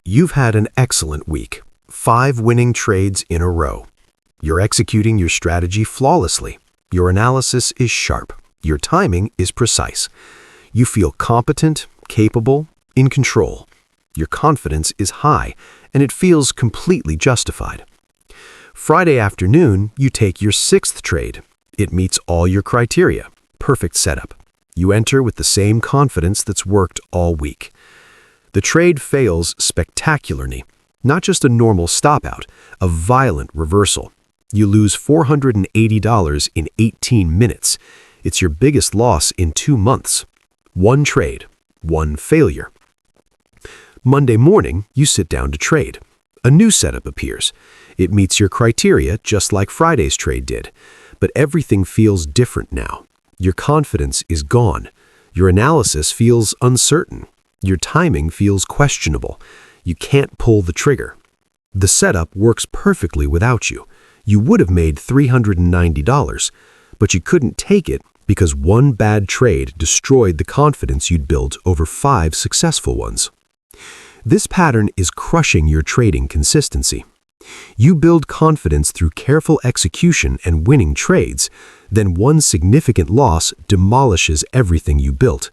You've had an excellent week. 5 winning trades in a row. You're executing your strategy flawlessly. Your analysis is sharp. Your timing is precise. You feel competent, capable, in control. Your confidence is high, and it feels completely justified. Friday afternoon, you take your 6th trade. It meets all your criteria. Perfect setup. You enter with the same confidence that's worked all week. The trade fails spectacularly. Not just a normal stop-out, a violent reversal. You lose $480 in 18 minutes. It's your biggest loss in 2 months. 1 trade, 1 failure. Monday morning, you sit down to trade. A new setup appears. It meets your criteria just like Friday's trade did. But everything feels different now. Your confidence is gone. Your analysis feels uncertain. Your timing feels questionable. You can't pull the trigger. The setup works perfectly without you. You would have made $390, but you couldn't take it because 1 bad trade destroyed the confidence you'd built over 5 successful ones. This pattern is crushing your trading consistency. You build confidence through careful execution and winning trades, then 1 significant loss demolishes everything you built.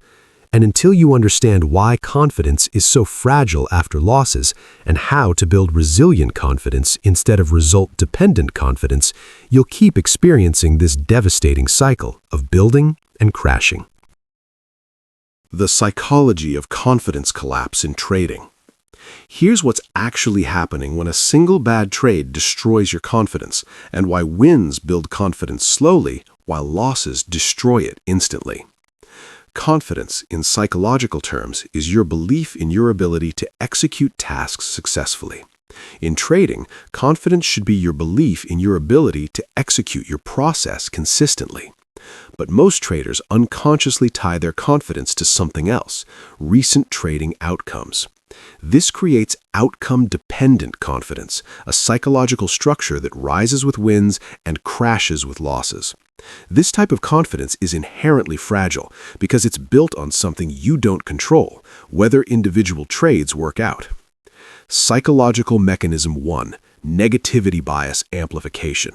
And until you understand why confidence is so fragile after losses and how to build resilient confidence instead of result-dependent confidence, you'll keep experiencing this devastating cycle of building and crashing. The psychology of confidence collapse in trading. Here's what's actually happening when a single bad trade destroys your confidence, and why wins build confidence slowly while losses destroy it instantly. Confidence, in psychological terms, is your belief in your ability to execute tasks successfully. In trading, confidence should be your belief in your ability to execute your process consistently. But most traders unconsciously tie their confidence to something else: recent trading outcomes. This creates outcome-dependent confidence, a psychological structure that rises with wins and crashes with losses. This type of confidence is inherently fragile because it's built on something you don't control, whether individual trades work out. Psychological mechanism 1: negativity bias amplification.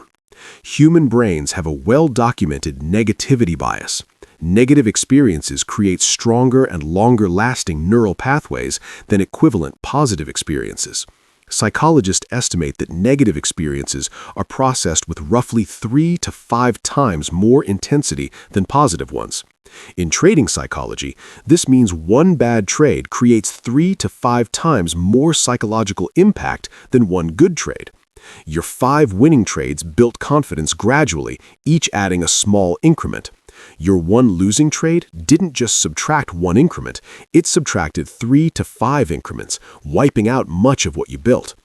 Human brains have a well-documented negativity bias. Negative experiences create stronger and longer-lasting neural pathways than equivalent positive experiences. Psychologists estimate that negative experiences are processed with roughly 3 to 5 times more intensity than positive ones. In trading psychology, this means 1 bad trade creates 3 to 5 times more psychological impact than 1 good trade. Your 5 winning trades built confidence gradually, each adding a small increment. Your 1 losing trade didn't just subtract 1 increment, it subtracted 3 to 5 increments, wiping out much of what you built.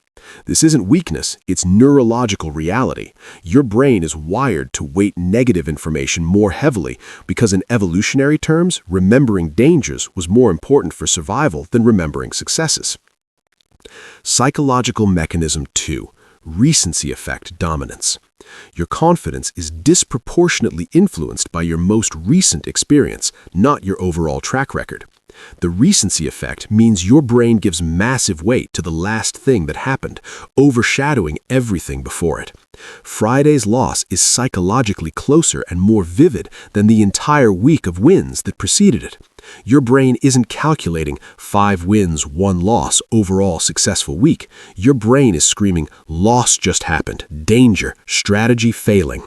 This isn't weakness, it's neurological reality. Your brain is wired to weight negative information more heavily because in evolutionary terms, remembering dangers was more important for survival than remembering successes. Psychological mechanism 2: recency effect dominance. Your confidence is disproportionately influenced by your most recent experience, not your overall track record. The recency effect means your brain gives massive weight to the last thing that happened, overshadowing everything before it. Friday's loss is psychologically closer and more vivid than the entire week of wins that preceded it. Your brain isn't calculating 5 wins, 1 loss, overall successful week. Your brain is screaming, loss just happened, danger, strategy failing.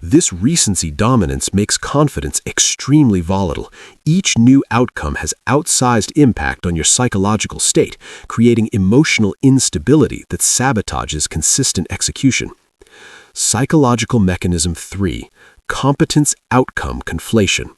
This recency dominance makes confidence extremely volatile. Each new outcome has outsized impact on your psychological state, creating emotional instability that sabotages consistent execution. Psychological mechanism 3: competence outcome conflation.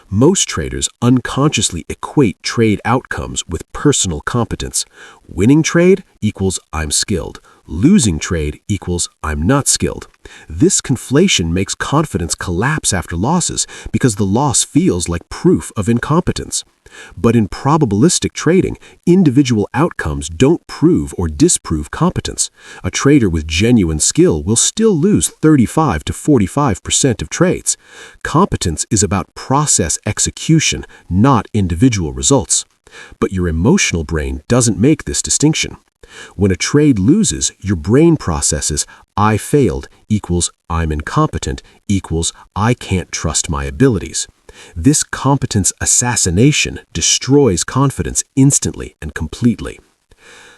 Most traders unconsciously equate trade outcomes with personal competence. Winning trade equals I'm skilled. Losing trade equals I'm not skilled. This conflation makes confidence collapse after losses because the loss feels like proof of incompetence. But in probabilistic trading, individual outcomes don't prove or disprove competence. A trader with genuine skill will still lose 35 to 45% of trades. Competence is about process execution, not individual results. But your emotional brain doesn't make this distinction. When a trade loses, your brain processes "I failed" equals "I'm incompetent" equals "I can't trust my abilities." This competence assassination destroys confidence instantly and completely.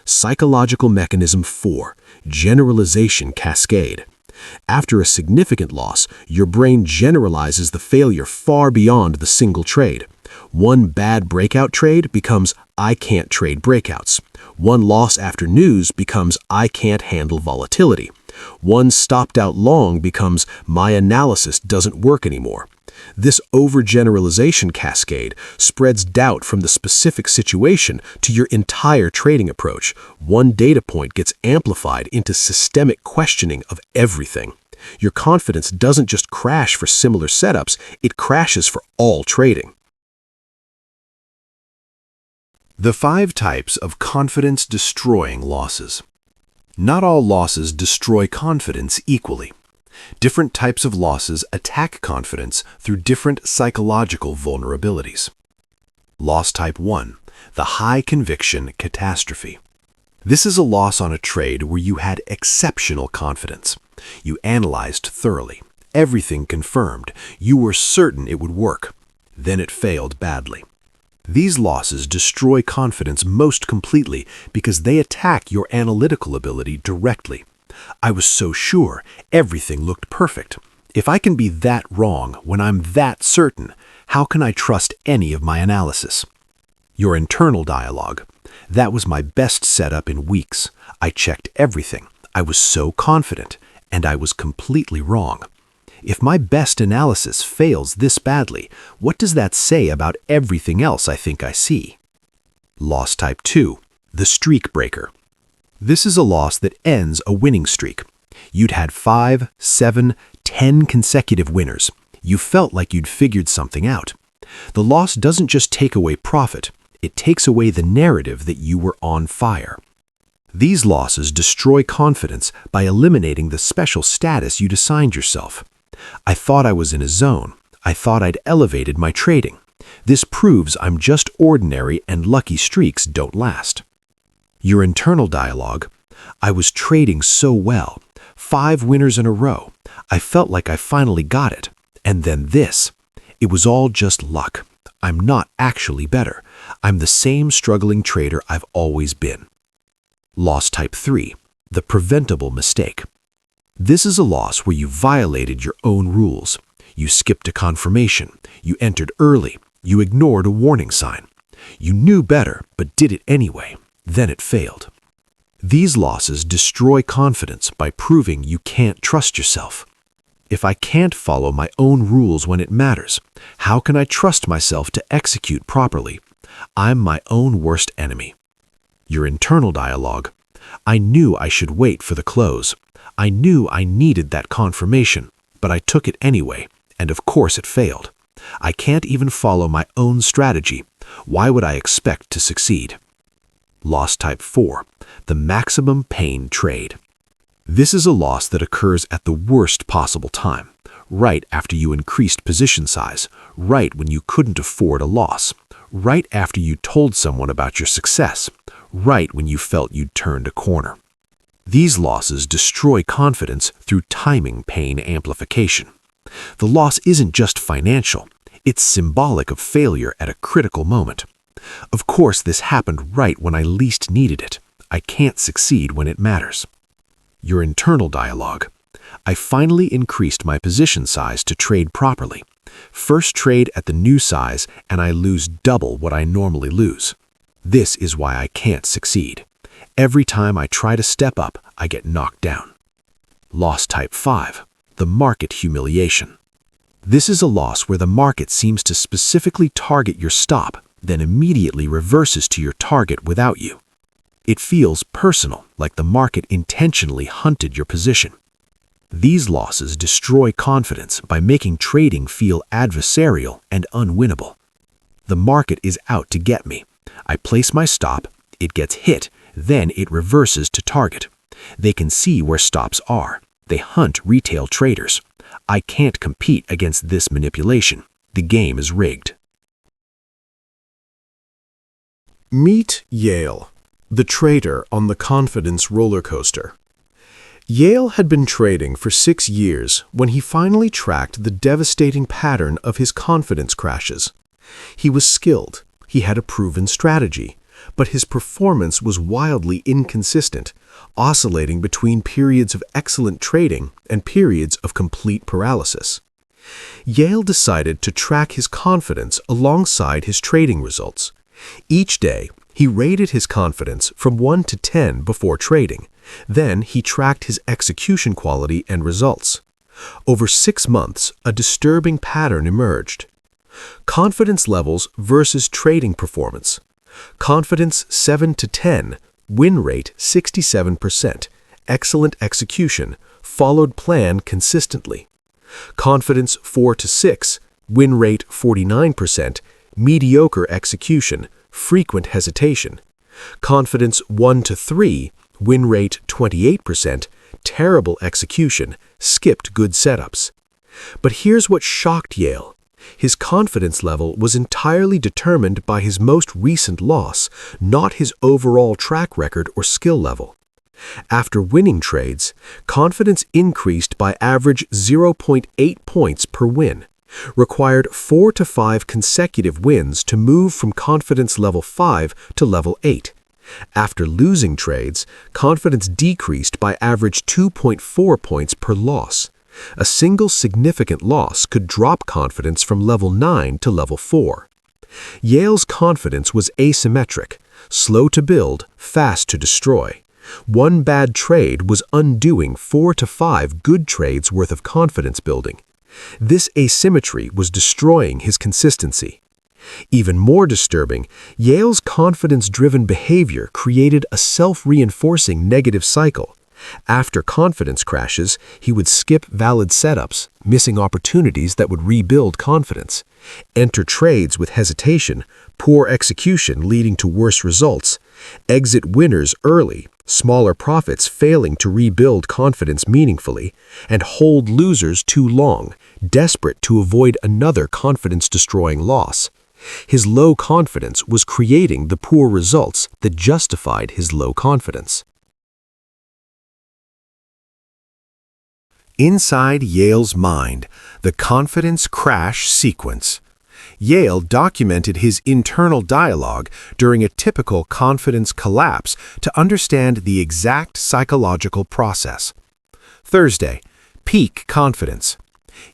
Psychological mechanism 4, generalization cascade. After a significant loss, your brain generalizes the failure far beyond the single trade. One bad breakout trade becomes "I can't trade breakouts." One loss after news becomes "I can't handle volatility." One stopped out long becomes "my analysis doesn't work anymore." This overgeneralization cascade spreads doubt from the specific situation to your entire trading approach. One data point gets amplified into systemic questioning of everything. Your confidence doesn't just crash for similar setups, it crashes for all trading. The 5 types of confidence-destroying losses. Not all losses destroy confidence equally. Different types of losses attack confidence through different psychological vulnerabilities. Loss type 1, the high conviction catastrophe. This is a loss on a trade where you had exceptional confidence. You analyzed thoroughly, everything confirmed, you were certain it would work. Then it failed badly. These losses destroy confidence most completely because they attack your analytical ability directly. I was so sure, everything looked perfect. If I can be that wrong when I'm that certain, how can I trust any of my analysis? Your internal dialogue. That was my best setup in weeks. I checked everything. I was so confident, and I was completely wrong. If my best analysis fails this badly, what does that say about everything else I think I see? Loss type 2, the streak breaker. This is a loss that ends a winning streak. You'd had 5, 7, 10 consecutive winners. You felt like you'd figured something out. The loss doesn't just take away profit, it takes away the narrative that you were on fire. These losses destroy confidence by eliminating the special status you'd assigned yourself. I thought I was in a zone. I thought I'd elevated my trading. This proves I'm just ordinary and lucky streaks don't last. Your internal dialogue. I was trading so well. 5 winners in a row. I felt like I finally got it. And then this. It was all just luck. I'm not actually better. I'm the same struggling trader I've always been. Loss type 3, the preventable mistake. This is a loss where you violated your own rules. You skipped a confirmation. You entered early. You ignored a warning sign. You knew better, but did it anyway. Then it failed. These losses destroy confidence by proving you can't trust yourself. If I can't follow my own rules when it matters, how can I trust myself to execute properly? I'm my own worst enemy. Your internal dialogue. I knew I should wait for the close. I knew I needed that confirmation, but I took it anyway, and of course it failed. I can't even follow my own strategy. Why would I expect to succeed? Loss type 4, the maximum pain trade. This is a loss that occurs at the worst possible time, right after you increased position size, right when you couldn't afford a loss, right after you told someone about your success, right when you felt you'd turned a corner. These losses destroy confidence through timing pain amplification. The loss isn't just financial, it's symbolic of failure at a critical moment. Of course, this happened right when I least needed it. I can't succeed when it matters. Your internal dialogue. I finally increased my position size to trade properly. First trade at the new size, and I lose double what I normally lose. This is why I can't succeed. Every time I try to step up, I get knocked down. Loss type 5, the market humiliation. This is a loss where the market seems to specifically target your stop, then immediately reverses to your target without you. It feels personal, like the market intentionally hunted your position. These losses destroy confidence by making trading feel adversarial and unwinnable. The market is out to get me. I place my stop, it gets hit, then it reverses to target. They can see where stops are. They hunt retail traders. I can't compete against this manipulation. The game is rigged. Meet Yale, the trader on the confidence roller coaster. Yale had been trading for 6 years when he finally tracked the devastating pattern of his confidence crashes. He was skilled, he had a proven strategy, but his performance was wildly inconsistent, oscillating between periods of excellent trading and periods of complete paralysis. Yale decided to track his confidence alongside his trading results. Each day, he rated his confidence from 1 to 10 before trading. Then he tracked his execution quality and results. Over 6 months, a disturbing pattern emerged. Confidence levels versus trading performance. Confidence 7 to 10, win rate 67%, excellent execution, followed plan consistently. Confidence 4 to 6, win rate 49%, mediocre execution, frequent hesitation. Confidence 1 to 3, win rate 28%, terrible execution, skipped good setups. But here's what shocked Yale. His confidence level was entirely determined by his most recent loss, not his overall track record or skill level. After winning trades, confidence increased by average 0.8 points per win, required 4 to 5 consecutive wins to move from confidence level 5 to level 8. After losing trades, confidence decreased by average 2.4 points per loss. A single significant loss could drop confidence from level 9 to level 4. Yale's confidence was asymmetric, slow to build, fast to destroy. One bad trade was undoing 4 to 5 good trades worth of confidence building. This asymmetry was destroying his consistency. Even more disturbing, Yale's confidence-driven behavior created a self-reinforcing negative cycle. After confidence crashes, he would skip valid setups, missing opportunities that would rebuild confidence, enter trades with hesitation, poor execution leading to worse results, exit winners early, smaller profits failing to rebuild confidence meaningfully, and hold losers too long, desperate to avoid another confidence-destroying loss. His low confidence was creating the poor results that justified his low confidence. Inside Yale's mind, the confidence crash sequence. Yale documented his internal dialogue during a typical confidence collapse to understand the exact psychological process. Thursday, peak confidence.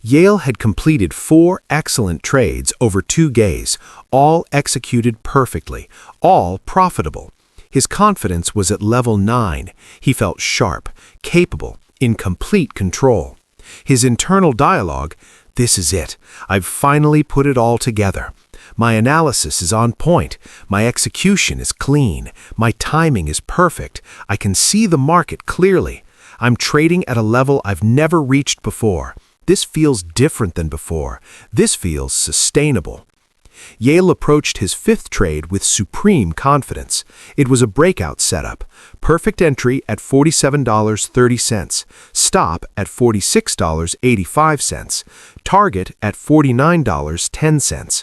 Yale had completed 4 excellent trades over 2 days, all executed perfectly, all profitable. His confidence was at level 9. He felt sharp, capable, in complete control. His internal dialogue, "This is it. I've finally put it all together. My analysis is on point. My execution is clean. My timing is perfect. I can see the market clearly. I'm trading at a level I've never reached before. This feels different than before. This feels sustainable." Yale approached his 5th trade with supreme confidence. It was a breakout setup. Perfect entry at $47.30. Stop at $46.85. Target at $49.10.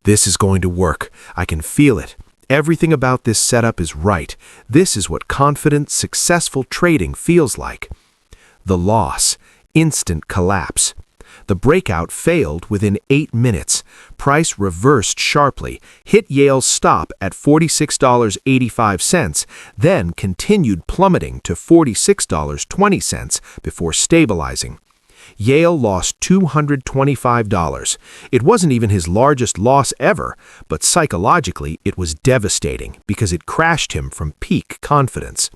This is going to work. I can feel it. Everything about this setup is right. This is what confident, successful trading feels like. The loss. Instant collapse. The breakout failed within 8 minutes. Price reversed sharply, hit Yale's stop at $46.85, then continued plummeting to $46.20 before stabilizing. Yale lost $225. It wasn't even his largest loss ever, but psychologically it was devastating because it crashed him from peak confidence.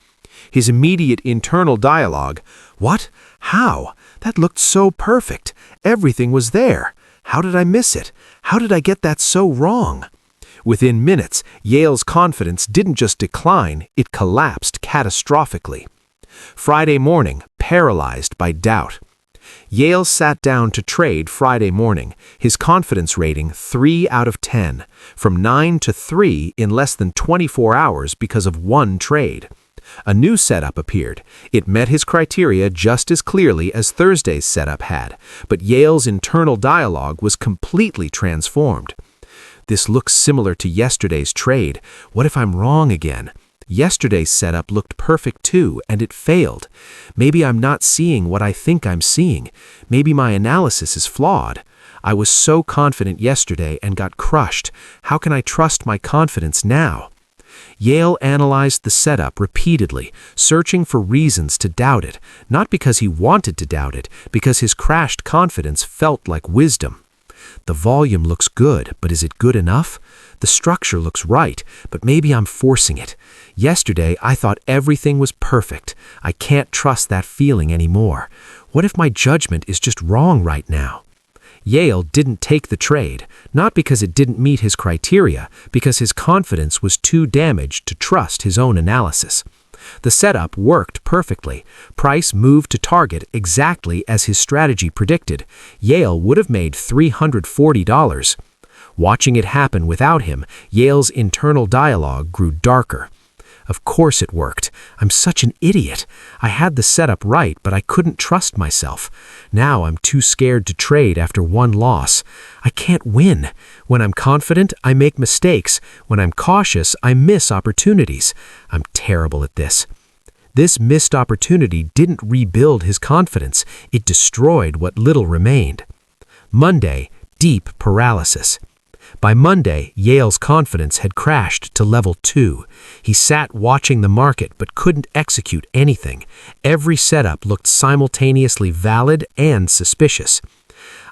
His immediate internal dialogue, "What? How? That looked so perfect. Everything was there. How did I miss it? How did I get that so wrong?" Within minutes, Yale's confidence didn't just decline, it collapsed catastrophically. Friday morning, paralyzed by doubt. Yale sat down to trade Friday morning, his confidence rating 3 out of 10, from 9 to 3 in less than 24 hours because of one trade. A new setup appeared. It met his criteria just as clearly as Thursday's setup had, but Yale's internal dialogue was completely transformed. This looks similar to yesterday's trade. What if I'm wrong again? Yesterday's setup looked perfect too, and it failed. Maybe I'm not seeing what I think I'm seeing. Maybe my analysis is flawed. I was so confident yesterday and got crushed. How can I trust my confidence now? Yale analyzed the setup repeatedly, searching for reasons to doubt it, not because he wanted to doubt it, because his crashed confidence felt like wisdom. The volume looks good, but is it good enough? The structure looks right, but maybe I'm forcing it. Yesterday, I thought everything was perfect. I can't trust that feeling anymore. What if my judgment is just wrong right now? Yale didn't take the trade, not because it didn't meet his criteria, because his confidence was too damaged to trust his own analysis. The setup worked perfectly. Price moved to target exactly as his strategy predicted. Yale would have made $340. Watching it happen without him, Yale's internal dialogue grew darker. Of course it worked. I'm such an idiot. I had the setup right, but I couldn't trust myself. Now I'm too scared to trade after one loss. I can't win. When I'm confident, I make mistakes. When I'm cautious, I miss opportunities. I'm terrible at this. This missed opportunity didn't rebuild his confidence. It destroyed what little remained. Monday, deep paralysis. By Monday, Yale's confidence had crashed to level 2. He sat watching the market but couldn't execute anything. Every setup looked simultaneously valid and suspicious.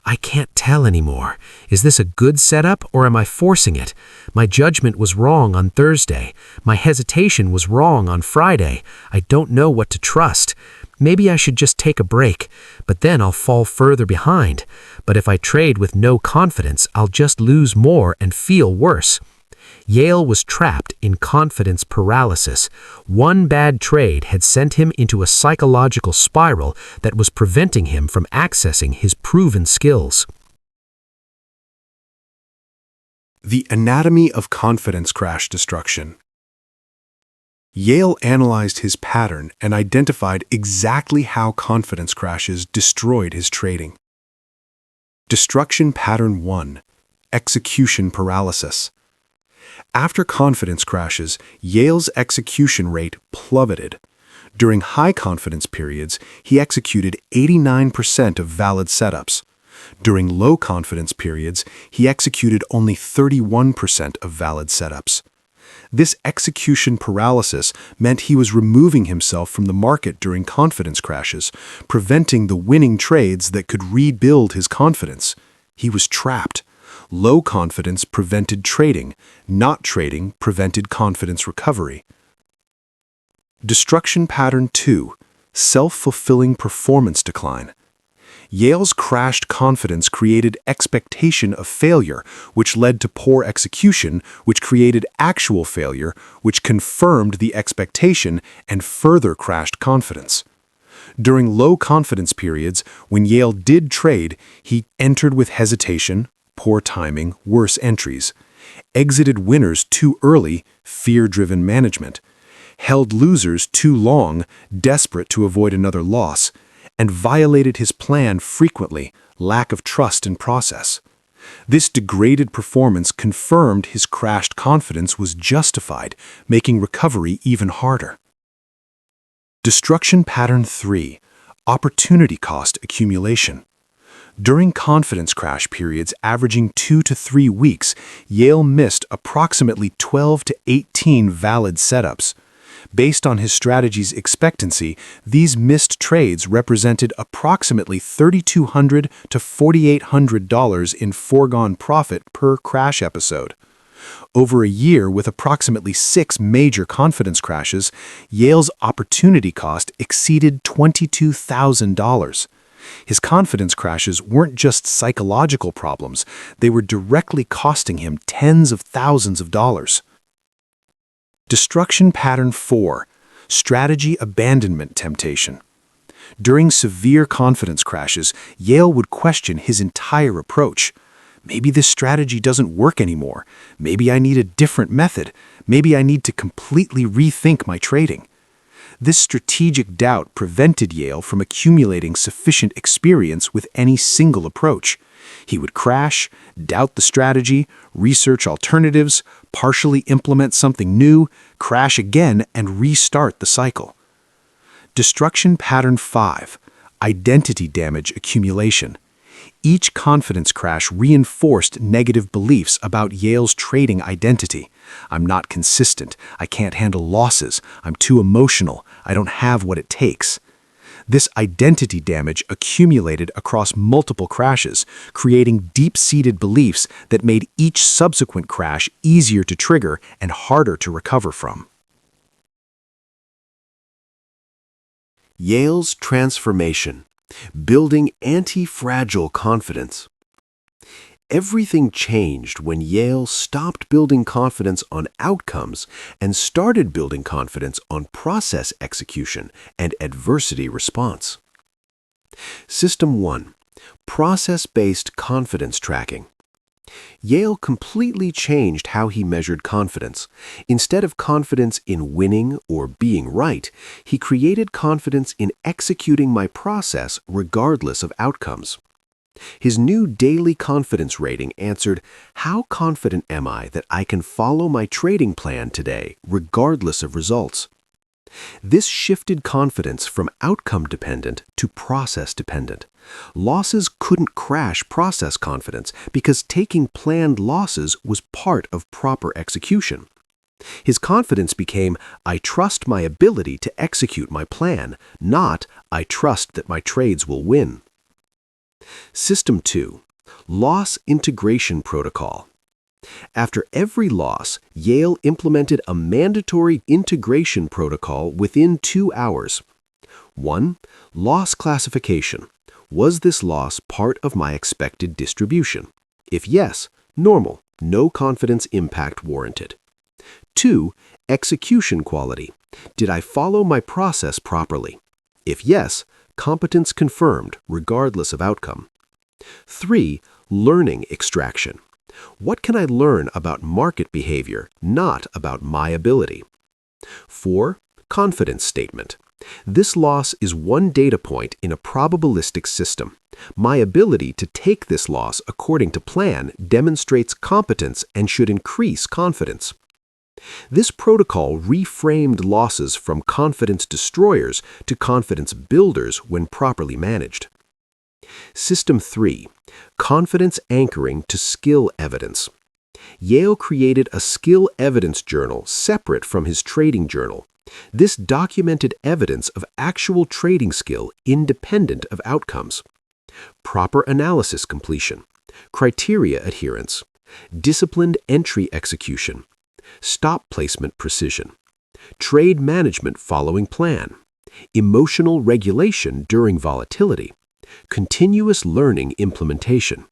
I can't tell anymore. Is this a good setup or am I forcing it? My judgment was wrong on Thursday. My hesitation was wrong on Friday. I don't know what to trust. Maybe I should just take a break, but then I'll fall further behind. But if I trade with no confidence, I'll just lose more and feel worse. Yale was trapped in confidence paralysis. One bad trade had sent him into a psychological spiral that was preventing him from accessing his proven skills. The anatomy of confidence crash destruction. Yale analyzed his pattern and identified exactly how confidence crashes destroyed his trading. Destruction Pattern 1. Execution Paralysis. After confidence crashes, Yale's execution rate plummeted. During high confidence periods, he executed 89% of valid setups. During low confidence periods, he executed only 31% of valid setups. This execution paralysis meant he was removing himself from the market during confidence crashes, preventing the winning trades that could rebuild his confidence. He was trapped. Low confidence prevented trading. Not trading prevented confidence recovery. Destruction Pattern 2. Self-fulfilling performance decline. Yale's crashed confidence created expectation of failure, which led to poor execution, which created actual failure, which confirmed the expectation and further crashed confidence. During low confidence periods, when Yale did trade, he entered with hesitation, poor timing, worse entries, exited winners too early, fear-driven management, held losers too long, desperate to avoid another loss, and violated his plan frequently, lack of trust in process. This degraded performance confirmed his crashed confidence was justified, making recovery even harder. Destruction Pattern 3. Opportunity Cost Accumulation. During confidence crash periods averaging 2 to 3 weeks, Yale missed approximately 12 to 18 valid setups. Based on his strategy's expectancy, these missed trades represented approximately $3,200 to $4,800 in foregone profit per crash episode. Over a year with approximately 6 major confidence crashes, Yale's opportunity cost exceeded $22,000. His confidence crashes weren't just psychological problems, they were directly costing him tens of thousands of dollars. Destruction Pattern 4. Strategy Abandonment Temptation. During severe confidence crashes, Yale would question his entire approach. Maybe this strategy doesn't work anymore. Maybe I need a different method. Maybe I need to completely rethink my trading. This strategic doubt prevented Yale from accumulating sufficient experience with any single approach. He would crash, doubt the strategy, research alternatives, partially implement something new, crash again, and restart the cycle. Destruction pattern 5. Identity damage accumulation. Each confidence crash reinforced negative beliefs about Yale's trading identity. I'm not consistent. I can't handle losses. I'm too emotional. I don't have what it takes. This identity damage accumulated across multiple crashes, creating deep-seated beliefs that made each subsequent crash easier to trigger and harder to recover from. Yale's transformation, building anti-fragile confidence. Everything changed when Yale stopped building confidence on outcomes and started building confidence on process execution and adversity response. System 1. Process-based confidence tracking. Yale completely changed how he measured confidence. Instead of confidence in winning or being right, he created confidence in executing my process regardless of outcomes. His new daily confidence rating answered, "How confident am I that I can follow my trading plan today, regardless of results?" This shifted confidence from outcome-dependent to process-dependent. Losses couldn't crash process confidence because taking planned losses was part of proper execution. His confidence became, "I trust my ability to execute my plan," not, "I trust that my trades will win." System 2. Loss Integration Protocol. After every loss, Yale implemented a mandatory integration protocol within 2 hours. 1. Loss classification. Was this loss part of my expected distribution? If yes, normal, no confidence impact warranted. 2. Execution quality. Did I follow my process properly? If yes, competence confirmed, regardless of outcome. 3. Learning extraction. What can I learn about market behavior, not about my ability? 4. Confidence statement. This loss is one data point in a probabilistic system. My ability to take this loss according to plan demonstrates competence and should increase confidence. This protocol reframed losses from confidence destroyers to confidence builders when properly managed. System 3. Confidence anchoring to skill evidence. Yale created a skill evidence journal separate from his trading journal. This documented evidence of actual trading skill independent of outcomes. Proper analysis completion, criteria adherence, disciplined entry execution, stop placement precision, trade management following plan, emotional regulation during volatility, continuous learning implementation.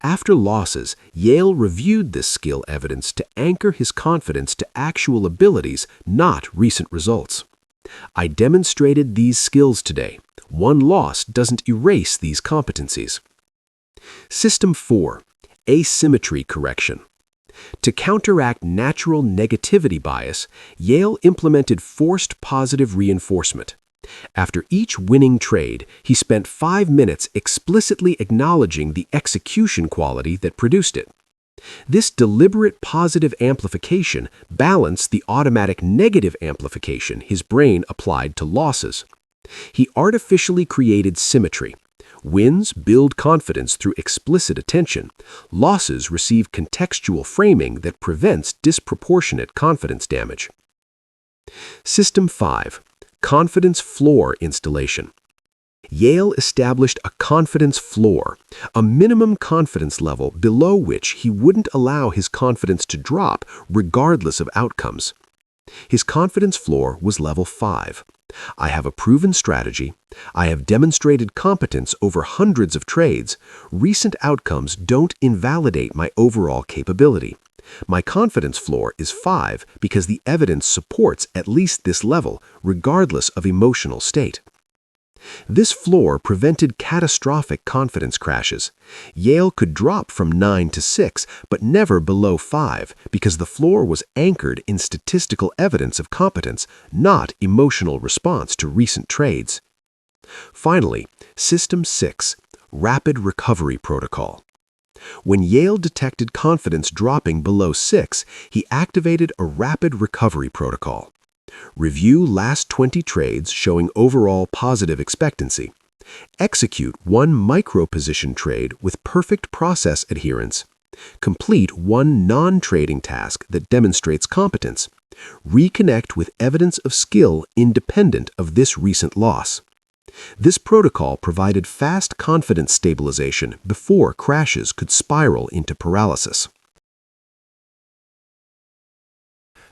After losses, Yale reviewed this skill evidence to anchor his confidence to actual abilities, not recent results. I demonstrated these skills today. One loss doesn't erase these competencies. System 4. Asymmetry correction. To counteract natural negativity bias, Yale implemented forced positive reinforcement. After each winning trade, he spent 5 minutes explicitly acknowledging the execution quality that produced it. This deliberate positive amplification balanced the automatic negative amplification his brain applied to losses. He artificially created symmetry. Wins build confidence through explicit attention. Losses receive contextual framing that prevents disproportionate confidence damage. System 5. Confidence floor installation. Yale established a confidence floor, a minimum confidence level below which he wouldn't allow his confidence to drop regardless of outcomes. His confidence floor was level 5. I have a proven strategy. I have demonstrated competence over hundreds of trades. Recent outcomes don't invalidate my overall capability. My confidence floor is 5 because the evidence supports at least this level, regardless of emotional state. This floor prevented catastrophic confidence crashes. Yale could drop from 9 to 6, but never below 5, because the floor was anchored in statistical evidence of competence, not emotional response to recent trades. Finally, System 6. rapid recovery protocol. When Yale detected confidence dropping below 6, he activated a rapid recovery protocol. Review last 20 trades showing overall positive expectancy. Execute one micro-position trade with perfect process adherence. Complete one non-trading task that demonstrates competence. Reconnect with evidence of skill independent of this recent loss. This protocol provided fast confidence stabilization before crashes could spiral into paralysis.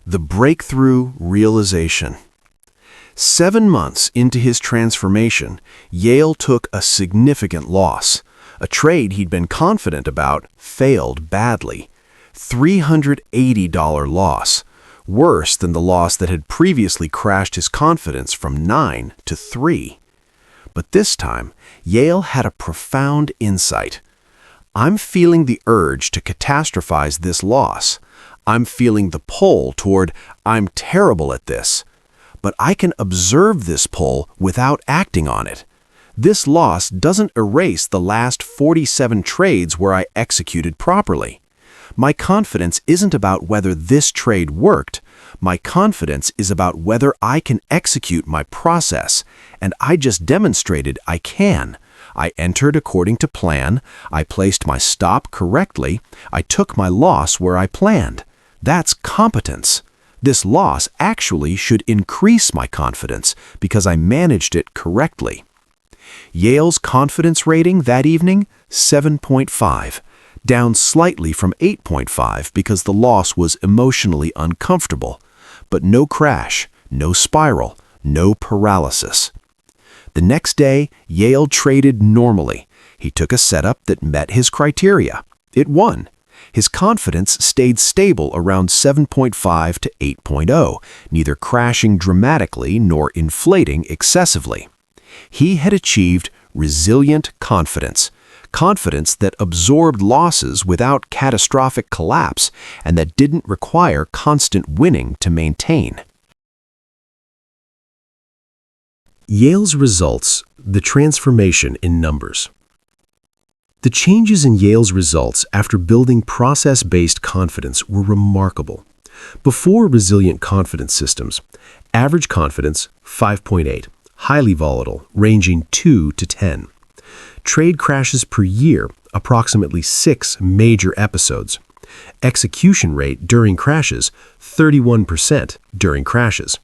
The breakthrough realization. 7 months into his transformation, Yale took a significant loss. A trade he'd been confident about failed badly. $380 loss, worse than the loss that had previously crashed his confidence from 9 to 3. But this time, Yale had a profound insight. I'm feeling the urge to catastrophize this loss. I'm feeling the pull toward, I'm terrible at this. But I can observe this pull without acting on it. This loss doesn't erase the last 47 trades where I executed properly. My confidence isn't about whether this trade worked. My confidence is about whether I can execute my process, and I just demonstrated I can. I entered according to plan, I placed my stop correctly, I took my loss where I planned. That's competence. This loss actually should increase my confidence because I managed it correctly. Yale's confidence rating that evening, 7.5. Down slightly from 8.5 because the loss was emotionally uncomfortable. But no crash, no spiral, no paralysis. The next day, Yale traded normally. He took a setup that met his criteria. It won. His confidence stayed stable around 7.5 to 8.0, neither crashing dramatically nor inflating excessively. He had achieved resilient confidence. Confidence that absorbed losses without catastrophic collapse and that didn't require constant winning to maintain. Yale's results, the transformation in numbers. The changes in Yale's results after building process-based confidence were remarkable. Before resilient confidence systems, average confidence 5.8, highly volatile, ranging 2 to 10. Trade crashes per year, approximately 6 major episodes. Execution rate during crashes, 31% during crashes.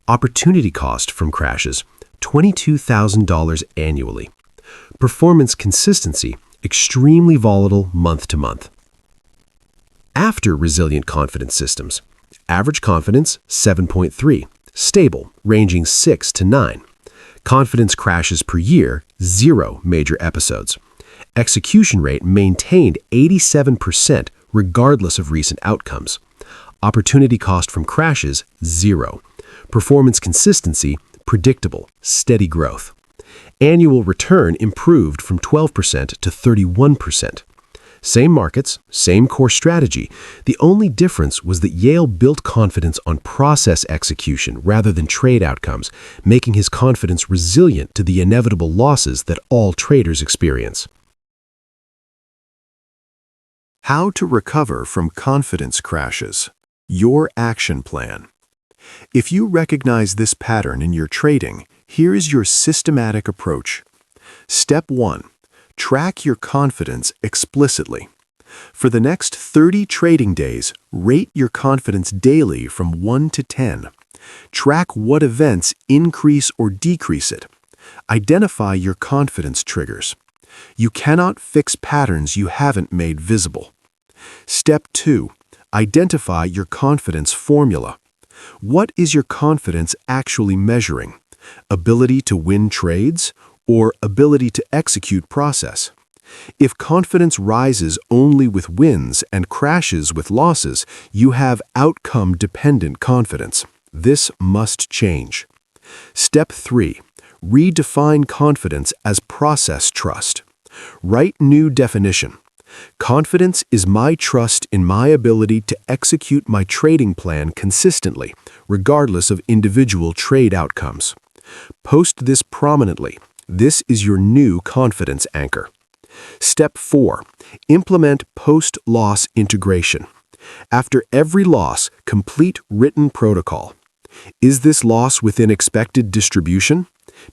Opportunity cost from crashes, $22,000 annually. Performance consistency, extremely volatile month to month. After resilient confidence systems, average confidence 7.3, stable, ranging 6 to 9. Confidence crashes per year, 0 major episodes. Execution rate maintained 87% regardless of recent outcomes. Opportunity cost from crashes, 0. Performance consistency, predictable, steady growth. Annual return improved from 12% to 31%. Same markets, same core strategy. The only difference was that Yale built confidence on process execution rather than trade outcomes, making his confidence resilient to the inevitable losses that all traders experience. How to recover from confidence crashes. Your action plan. If you recognize this pattern in your trading, here is your systematic approach. Step 1. Track your confidence explicitly. For the next 30 trading days, rate your confidence daily from 1 to 10. Track what events increase or decrease it. Identify your confidence triggers. You cannot fix patterns you haven't made visible. Step 2. Identify your confidence formula. What is your confidence actually measuring? Ability to win trades or ability to execute process? If confidence rises only with wins and crashes with losses, you have outcome-dependent confidence. This must change. Step 3. Redefine confidence as process trust. Write new definition. Confidence is my trust in my ability to execute my trading plan consistently, regardless of individual trade outcomes. Post this prominently. This is your new confidence anchor. Step 4. Implement post-loss integration. After every loss, complete written protocol. Is this loss within expected distribution?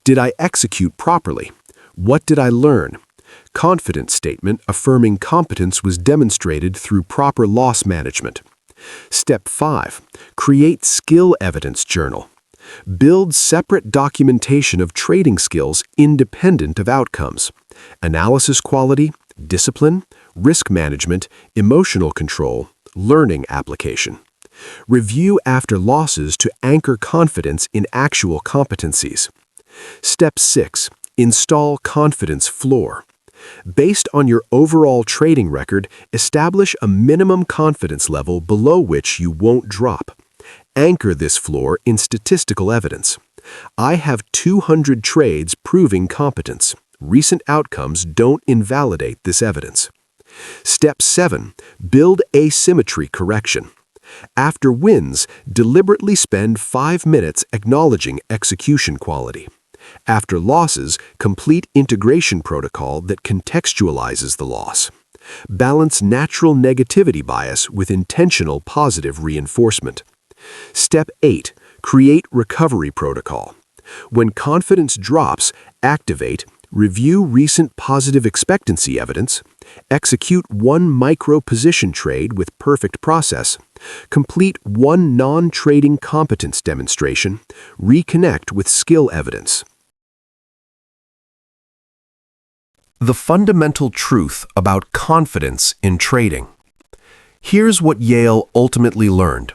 Did I execute properly? What did I learn? Confidence statement affirming competence was demonstrated through proper loss management. Step 5. Create skill evidence journal. Build separate documentation of trading skills independent of outcomes. Analysis quality, discipline, risk management, emotional control, learning application. Review after losses to anchor confidence in actual competencies. Step 6. Install confidence floor. Based on your overall trading record, establish a minimum confidence level below which you won't drop. Anchor this floor in statistical evidence. I have 200 trades proving competence. Recent outcomes don't invalidate this evidence. Step 7. Build asymmetry correction. After wins, deliberately spend 5 minutes acknowledging execution quality. After losses, complete integration protocol that contextualizes the loss. Balance natural negativity bias with intentional positive reinforcement. Step 8. Create recovery protocol. When confidence drops, activate, review recent positive expectancy evidence, execute one micro-position trade with perfect process, complete one non-trading competence demonstration, reconnect with skill evidence. The fundamental truth about confidence in trading. Here's what Yale ultimately learned.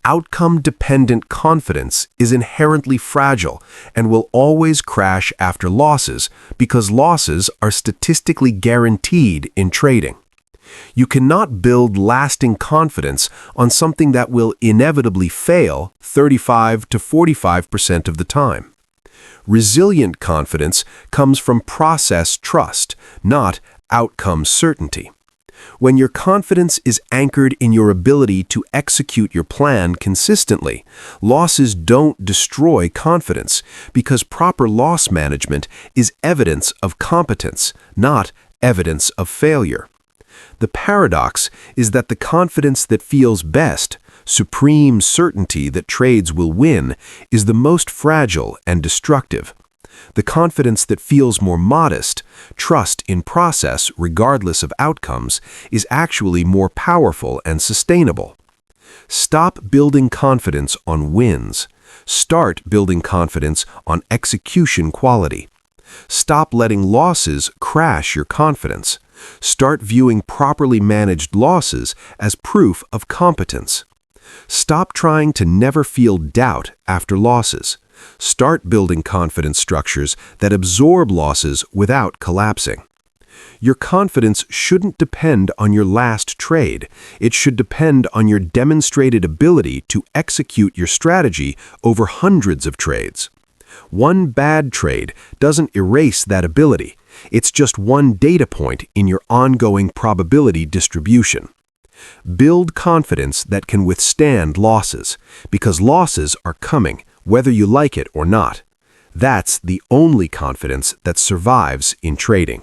Outcome-dependent confidence is inherently fragile and will always crash after losses because losses are statistically guaranteed in trading. You cannot build lasting confidence on something that will inevitably fail 35 to 45% of the time. Resilient confidence comes from process trust, not outcome certainty. When your confidence is anchored in your ability to execute your plan consistently, losses don't destroy confidence because proper loss management is evidence of competence, not evidence of failure. The paradox is that the confidence that feels best, supreme certainty that trades will win, is the most fragile and destructive. The confidence that feels more modest, trust in process regardless of outcomes, is actually more powerful and sustainable. Stop building confidence on wins. Start building confidence on execution quality. Stop letting losses crash your confidence. Start viewing properly managed losses as proof of competence. Stop trying to never feel doubt after losses. Start building confidence structures that absorb losses without collapsing. Your confidence shouldn't depend on your last trade. It should depend on your demonstrated ability to execute your strategy over hundreds of trades. One bad trade doesn't erase that ability. It's just one data point in your ongoing probability distribution. Build confidence that can withstand losses, because losses are coming, whether you like it or not. That's the only confidence that survives in trading.